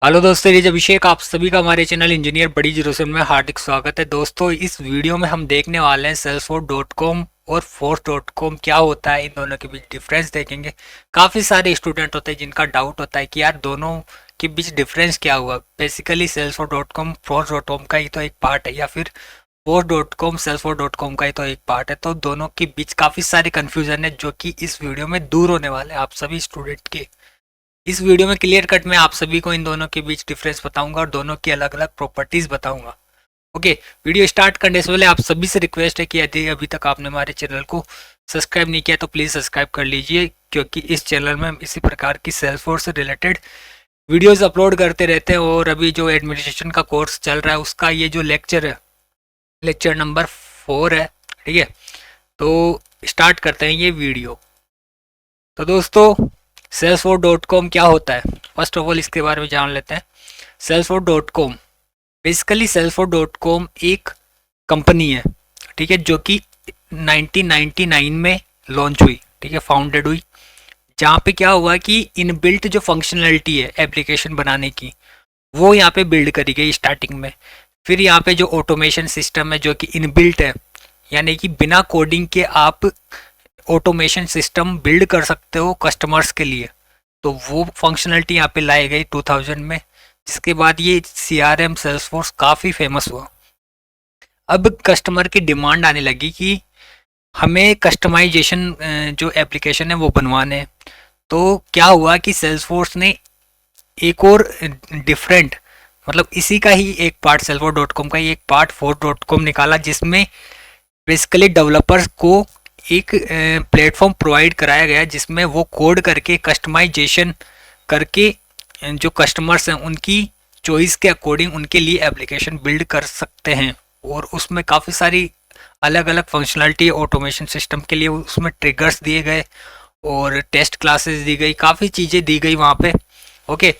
Hello दोस्तों, ये अभिषेक आप सभी का हमारे चैनल इंजीनियर बड़ी जीरो सेवन में हार्दिक स्वागत है। दोस्तों, इस वीडियो में हम देखने वाले हैं salesforce.com और force.com क्या होता है, इन दोनों के बीच डिफरेंस देखेंगे। काफ़ी सारे स्टूडेंट होते हैं जिनका डाउट होता है कि यार दोनों के बीच डिफरेंस क्या हुआ। बेसिकली salesforce.com force.com का ही तो एक पार्ट है, या फिर force.com salesforce.com का ही तो एक पार्ट है। तो दोनों के बीच काफ़ी सारे कन्फ्यूजन है जो कि इस वीडियो में दूर होने वाले हैं आप सभी स्टूडेंट के। इस वीडियो में क्लियर कट में आप सभी को इन दोनों के बीच डिफरेंस बताऊंगा और दोनों की अलग अलग प्रॉपर्टीज बताऊंगा। ओके, वीडियो स्टार्ट करने से पहले आप सभी से रिक्वेस्ट है कि यदि अभी तक आपने हमारे चैनल को सब्सक्राइब नहीं किया तो प्लीज़ सब्सक्राइब कर लीजिए, क्योंकि इस चैनल में हम इसी प्रकार की सेल्सफोर्स से रिलेटेड वीडियोस अपलोड करते रहते हैं। और अभी जो एडमिनिस्ट्रेशन का कोर्स चल रहा है उसका ये जो लेक्चर है, लेक्चर नंबर 4 है। ठीक है, तो स्टार्ट करते हैं ये वीडियो। तो दोस्तों, salesforce.com क्या होता है, फर्स्ट ऑफ ऑल इसके बारे में जान लेते हैं। salesforce.com बेसिकली salesforce.com एक कंपनी है, ठीक है, जो कि 1999 में लॉन्च हुई, ठीक है, फाउंडेड हुई। जहाँ पे क्या हुआ कि इनबिल्ट जो फंक्शनलिटी है एप्लीकेशन बनाने की, वो यहाँ पे बिल्ड करी गई स्टार्टिंग में। फिर यहाँ पे जो ऑटोमेशन सिस्टम है जो कि इनबिल्ट है, यानी कि बिना कोडिंग के आप ऑटोमेशन सिस्टम बिल्ड कर सकते हो कस्टमर्स के लिए, तो वो फंक्शनलिटी यहाँ पे लाई गई 2000 में। जिसके बाद ये CRM सेल्सफोर्स काफ़ी फेमस हुआ। अब कस्टमर की डिमांड आने लगी कि हमें कस्टमाइजेशन जो एप्लीकेशन है वो बनवाने हैं। तो क्या हुआ कि सेल्सफोर्स ने एक और डिफरेंट, मतलब इसी का ही एक पार्ट, salesforce.com का ही एक पार्ट force.com निकाला, जिसमें बेसिकली डेवलपर्स को एक प्लेटफॉर्म प्रोवाइड कराया गया जिसमें वो कोड करके कस्टमाइजेशन करके जो कस्टमर्स हैं उनकी चॉइस के अकॉर्डिंग उनके लिए एप्लीकेशन बिल्ड कर सकते हैं। और उसमें काफ़ी सारी अलग अलग फंक्शनलिटी ऑटोमेशन सिस्टम के लिए उसमें ट्रिगर्स दिए गए और टेस्ट क्लासेस दी गई, काफ़ी चीज़ें दी गई वहाँ पे। ओके,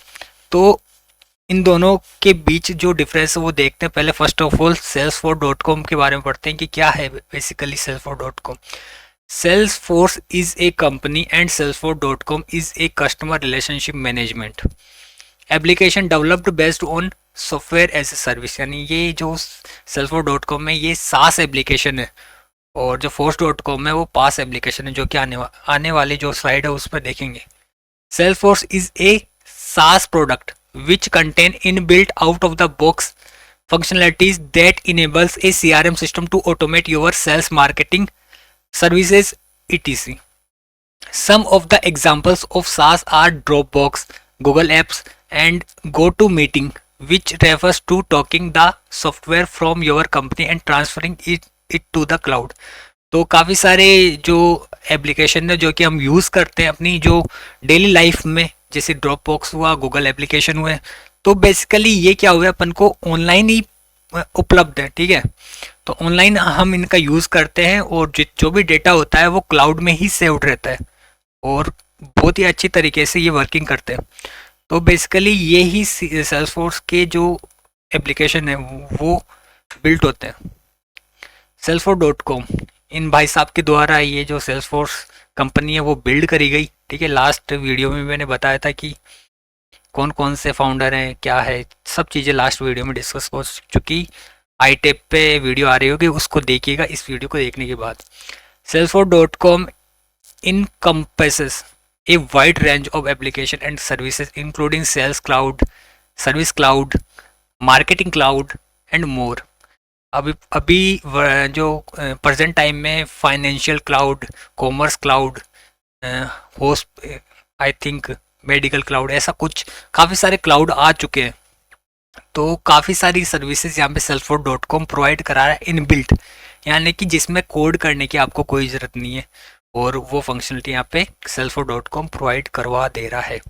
तो इन दोनों के बीच जो डिफरेंस है वो देखते हैं। पहले फर्स्ट ऑफ ऑल salesforce.com के बारे में पढ़ते हैं कि क्या है basically salesforce.com। Salesforce is a company and salesforce.com is a customer relationship management application developed based on software as a service. यानी ये जो salesforce.com है ये SaaS एप्लीकेशन है, और जो force.com है वो पास एप्लीकेशन है, जो कि आने वाली जो स्लाइड है उसमें देखेंगे। Salesforce is a SaaS product which contain inbuilt out of the box functionalities that enables a CRM system to automate your sales, marketing, services, etc. Some of the examples of SaaS are Dropbox, Google Apps, and GoToMeeting, which refers to taking the software from your company and transferring it to the cloud. तो काफ़ी सारे जो application है जो कि हम use करते हैं अपनी जो डेली लाइफ में, जैसे ड्रॉप बॉक्स हुआ, गूगल एप्लीकेशन हुए, तो बेसिकली ये क्या हुआ, अपन को ऑनलाइन ही उपलब्ध है। ठीक है, तो ऑनलाइन हम इनका यूज़ करते हैं और जो भी डेटा होता है वो क्लाउड में ही सेव्ड रहता है और बहुत ही अच्छी तरीके से ये वर्किंग करते हैं। तो बेसिकली ये ही सेल्सफोर्स के जो एप्लीकेशन है वो बिल्ट होते हैं। salesforce.com इन भाई साहब के द्वारा ये जो salesforce कंपनी है वो बिल्ड करी गई। ठीक है, लास्ट वीडियो में मैंने बताया था कि कौन कौन से फाउंडर हैं, क्या है, सब चीज़ें लास्ट वीडियो में डिस्कस हो चुकी। आई टेप पे वीडियो आ रही होगी, उसको देखिएगा इस वीडियो को देखने के बाद। salesforce.com encompasses a wide range of application and services including sales cloud, service cloud, marketing cloud and more। अभी जो प्रेजेंट टाइम में financial cloud, commerce cloud, host, I think medical cloud, ऐसा कुछ काफ़ी सारे क्लाउड आ चुके हैं। तो काफ़ी सारी सर्विसेज यहाँ पे salesforce.com प्रोवाइड करा रहा है इनबिल्ट, यानी कि जिसमें कोड करने की आपको कोई ज़रूरत नहीं है, और वो फंक्शनलिटी यहाँ पे salesforce.com प्रोवाइड करवा दे रहा है।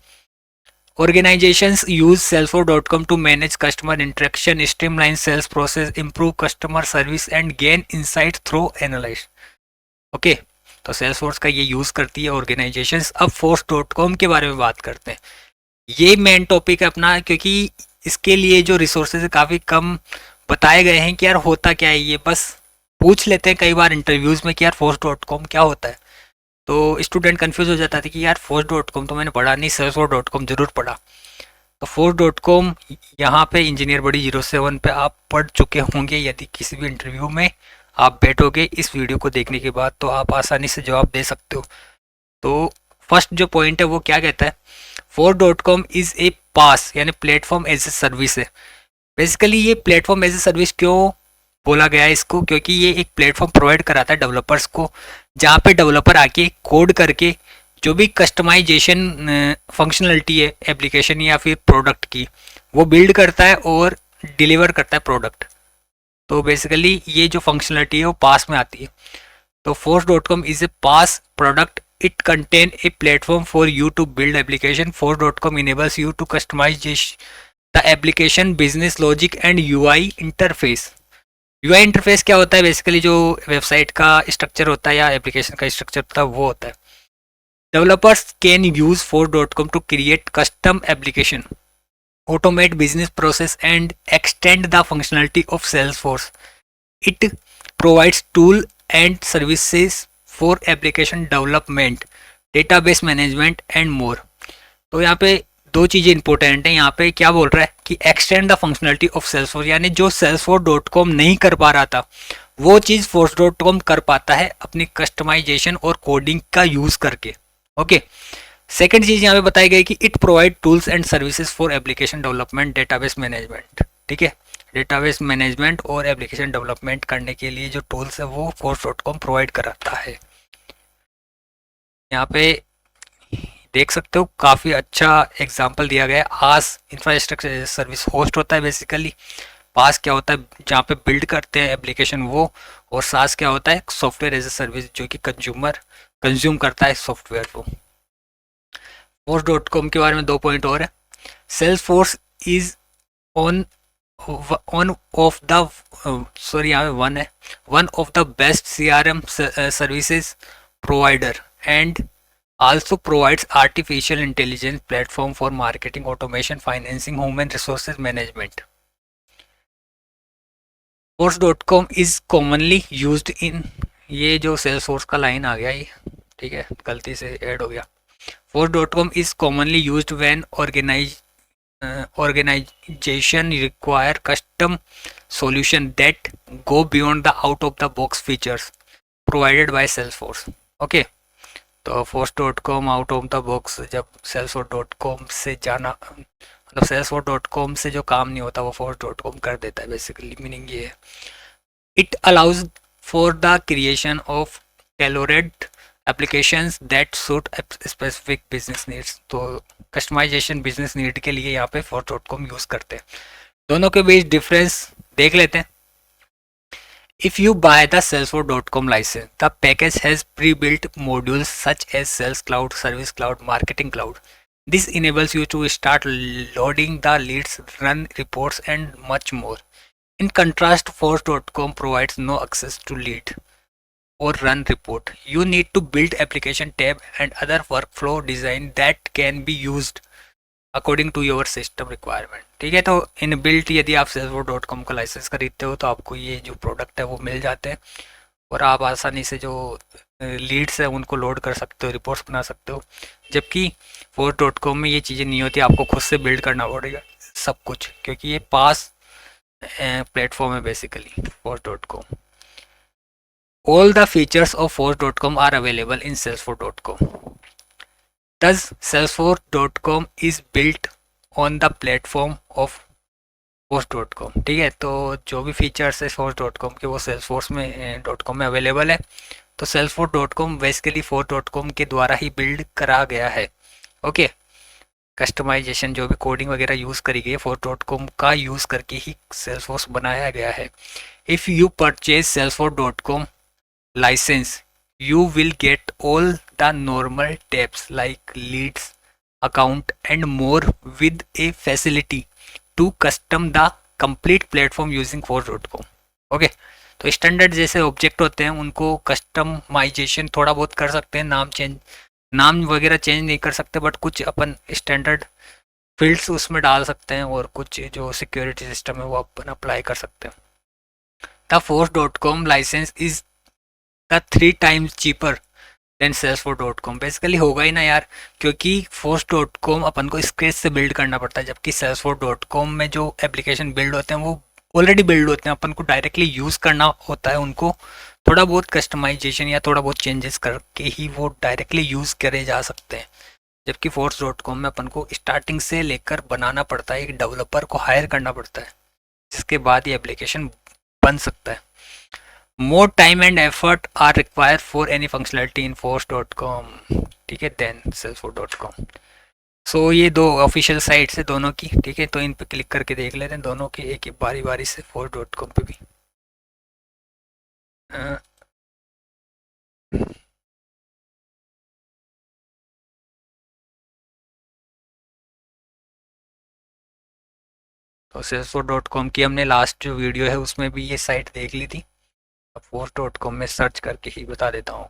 Organizations use salesforce.com to manage customer interaction, streamline sales process, improve customer service and gain insight through analysis। Okay, तो salesforce का ये यूज़ करती है ऑर्गेनाइजेशंस। अब force.com के बारे में बात करते हैं। ये मेन टॉपिक है अपना, क्योंकि इसके लिए जो रिसोर्सेज काफ़ी कम बताए गए हैं कि यार होता क्या है। ये बस पूछ लेते हैं कई बार इंटरव्यूज़ में कि यार force.com क्या होता है, तो स्टूडेंट कंफ्यूज हो जाता था कि यार force.com तो मैंने पढ़ा नहीं, salesforce.com ज़रूर पढ़ा। तो force.com यहाँ पे इंजीनियर बड़ी 07 पे आप पढ़ चुके होंगे। यदि किसी भी इंटरव्यू में आप बैठोगे इस वीडियो को देखने के बाद तो आप आसानी से जवाब दे सकते हो। तो फर्स्ट जो पॉइंट है वो क्या कहता है, force.com इज ए पास यानी प्लेटफॉर्म एज ए सर्विस है। बेसिकली ये प्लेटफॉर्म एज ए सर्विस क्यों बोला गया है इसको, क्योंकि ये एक प्लेटफॉर्म प्रोवाइड कराता है डेवलपर्स को, जहाँ पे डेवलपर आके कोड करके जो भी कस्टमाइजेशन फंक्शनलिटी है एप्लीकेशन या फिर प्रोडक्ट की वो बिल्ड करता है और डिलीवर करता है प्रोडक्ट। तो बेसिकली ये जो फंक्शनलिटी है वो पास में आती है। तो force.com is a PaaS product, it contain a platform for you to build application. force.com enables you to customize the application business logic and UI interface. यूआई इंटरफेस क्या होता है, बेसिकली जो वेबसाइट का स्ट्रक्चर होता है या एप्लीकेशन का स्ट्रक्चर होता है वो होता है। Developers can use force.com to create custom application, automate business process and extend the functionality of Salesforce. It provides tool and services for application development, database management and more. तो यहाँ पे दो चीज़ें इंपॉर्टेंट हैं। यहाँ पे क्या बोल रहा है कि extend the functionality of Salesforce, यानी जो Salesforce.com नहीं कर पा रहा था वो चीज़ force.com कर पाता है अपनी कस्टमाइजेशन और कोडिंग का यूज़ करके। ओके, सेकेंड चीज यहाँ पे बताई गई कि it provide tools and services for application development, database management. ठीक है, डेटाबेस मैनेजमेंट और एप्लीकेशन डेवलपमेंट करने के लिए जो टूल्स है वो force.com प्रोवाइड कराता है। यहाँ पे देख सकते हो काफ़ी अच्छा एग्जाम्पल दिया गया है। आस इंफ्रास्ट्रक्चर सर्विस होस्ट होता है बेसिकली, पास क्या होता है जहाँ पे बिल्ड करते हैं एप्लीकेशन वो, और सास क्या होता है सॉफ्टवेयर एज ए सर्विस जो कि कंज्यूम करता है सॉफ्टवेयर को। force.com के बारे में दो पॉइंट और है। Salesforce is on off the sorry यहाँ पे वन है, one of the best CRM services provider and also provides artificial intelligence platform for marketing automation, financing, human resources management. force.com is commonly used in, ये जो Salesforce का line आ गया ये, ठीक है गलती से ऐड हो गया। force.com is commonly used when organization require custom solution that go beyond the out of the box features provided by Salesforce. Okay, तो force.com out of the box जब Salesforce.com से जाना, मतलब Salesforce.com से जो काम नहीं होता वो force.com कर देता है बेसिकली, मीनिंग ये है। It allows for the creation of tailored applications that suit specific business needs. तो कस्टमाइजेशन बिजनेस नीड के लिए यहाँ पे force.com यूज़ करते हैं। दोनों के बीच डिफरेंस देख लेते हैं। If you buy the Salesforce.com license, the package has pre-built modules such as Sales Cloud, Service Cloud, Marketing Cloud. This enables you to start loading the leads, run reports and much more. In contrast, Force.com provides no access to lead or run report. You need to build application tab and other workflow design that can be used according to your system requirement. ठीक है, तो in built यदि आप Salesforce.com का licence खरीदते हो तो आपको ये जो प्रोडक्ट है वो मिल जाते हैं और आप आसानी से जो लीड्स है उनको लोड कर सकते हो, रिपोर्ट्स बना सकते हो। जबकि Force.com में ये चीज़ें नहीं होती, आपको खुद से बिल्ड करना पड़ेगा सब कुछ, क्योंकि ये पास प्लेटफॉर्म है basically Force.com। All the features of Force.com are available in Salesforce.com। Thus, Salesforce.com is built on the platform of Force.com। ठीक है, तो जो भी फीचर्स है Force.com के वो Salesforce में .com में अवेलेबल है। तो Salesforce.com बेसिकली Force.com के द्वारा ही बिल्ड करा गया है। ओके, कस्टमाइजेशन जो भी कोडिंग वगैरह यूज़ करी गई है Force.com का यूज़ करके ही Salesforce बनाया गया है। If you purchase Salesforce.com licence you will get all the normal tabs like leads, account and more with a facility to custom the complete platform using Force.com। Okay, तो standard जैसे object होते हैं उनको customization थोड़ा बहुत कर सकते हैं, नाम वगैरह चेंज नहीं कर सकते, बट कुछ अपन स्टैंडर्ड फील्ड्स उसमें डाल सकते हैं और कुछ जो सिक्योरिटी सिस्टम है वो अपन अप्लाई कर सकते हैं। द Force.com license is the 3 times cheaper than salesforce.com basically होगा ही ना यार, क्योंकि force.com अपन को स्क्रैच से बिल्ड करना पड़ता है, जबकि salesforce.com में जो एप्लीकेशन बिल्ड होते हैं वो ऑलरेडी बिल्ड होते हैं, अपन को डायरेक्टली यूज़ करना होता है उनको, थोड़ा बहुत कस्टमाइजेशन या थोड़ा बहुत चेंजेस करके ही वो डायरेक्टली यूज़ करे जा सकते हैं। जबकि force.com में अपन को स्टार्टिंग से लेकर बनाना पड़ता है, एक डेवलपर को हायर करना पड़ता है, जिसके बाद ये एप्लीकेशन बन सकता है। More time and effort are required for any functionality in force.com, ठीक है, देन salesforce.com। सो ये दो ऑफिशियल साइट्स है दोनों की, ठीक है, तो इन पे क्लिक करके देख लेते हैं दोनों की एक एक बारी बारी से। force.com पे भी तो salesforce.com की हमने लास्ट जो वीडियो है उसमें भी ये साइट देख ली थी। अब force.com में सर्च करके ही बता देता हूँ।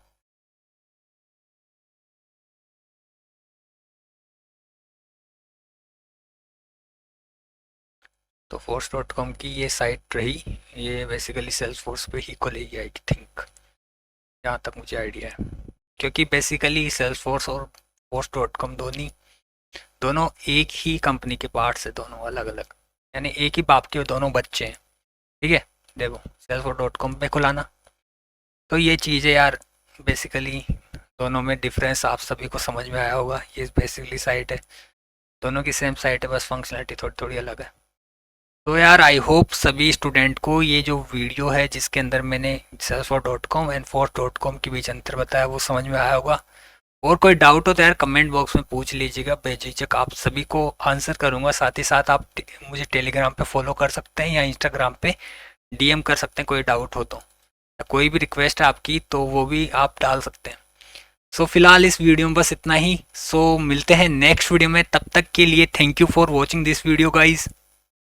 तो force.com की ये साइट रही, ये बेसिकली salesforce पे ही खुलेगी आई थिंक, जहाँ तक मुझे आइडिया है, क्योंकि बेसिकली salesforce और force.com दोनों एक ही कंपनी के पार्ट्स है, दोनों अलग अलग, यानी एक ही बाप के दोनों बच्चे हैं, ठीक है। देखो salesforce.com पे खुलाना, तो ये चीज़ें यार बेसिकली दोनों में डिफरेंस आप सभी को समझ में आया होगा। ये बेसिकली साइट है, दोनों की सेम साइट है, बस फंक्शनलिटी थोड़ी थोड़ी अलग है। तो यार आई होप सभी स्टूडेंट को ये जो वीडियो है जिसके अंदर मैंने salesforce.com एंड force.com के बीच अंतर बताया वो समझ में आया होगा। और कोई डाउट हो तो यार कमेंट बॉक्स में पूछ लीजिएगा, बेझिझक आप सभी को आंसर करूंगा। साथ ही साथ आप मुझे टेलीग्राम पे फॉलो कर सकते हैं या इंस्टाग्राम पे डीएम कर सकते हैं कोई डाउट हो तो, या कोई भी रिक्वेस्ट है आपकी तो वो भी आप डाल सकते हैं। सो फिलहाल इस वीडियो में बस इतना ही। सो मिलते हैं नेक्स्ट वीडियो में, तब तक के लिए thank you for watching this video guys.